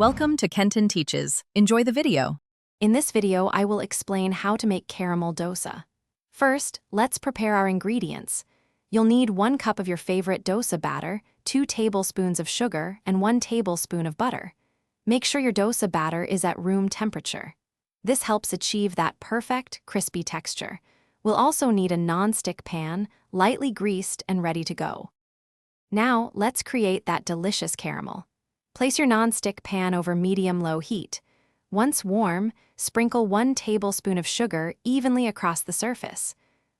Welcome to Kenton Teaches. Enjoy the video. In this video, I will explain how to make caramel dosa. First, let's prepare our ingredients. You'll need 1 cup of your favorite dosa batter, 2 tablespoons of sugar, and 1 tablespoon of butter. Make sure your dosa batter is at room temperature. This helps achieve that perfect, crispy texture. We'll also need a non-stick pan, lightly greased and ready to go. Now, let's create that delicious caramel. Place your non-stick pan over medium-low heat. Once warm, sprinkle 1 tablespoon of sugar evenly across the surface.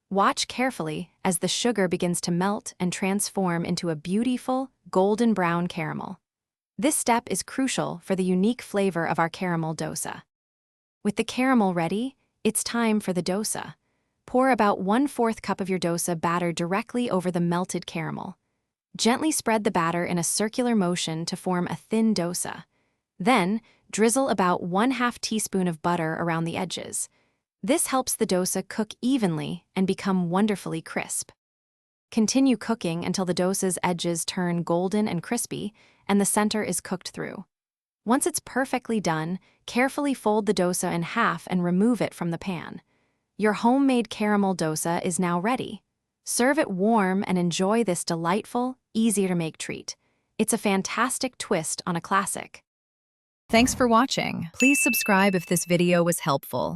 Watch carefully as the sugar begins to melt and transform into a beautiful, golden brown caramel. This step is crucial for the unique flavor of our caramel dosa. With the caramel ready, it's time for the dosa. Pour about 1/4 cup of your dosa batter directly over the melted caramel. Gently spread the batter in a circular motion to form a thin dosa. Then, drizzle about 1/2 teaspoon of butter around the edges. This helps the dosa cook evenly and become wonderfully crisp. Continue cooking until the dosa's edges turn golden and crispy and the center is cooked through. Once it's perfectly done, carefully fold the dosa in half and remove it from the pan. Your homemade caramel dosa is now ready. Serve it warm and enjoy this delightful, easy-to-make treat. It's a fantastic twist on a classic. Thanks for watching. Please subscribe if this video was helpful.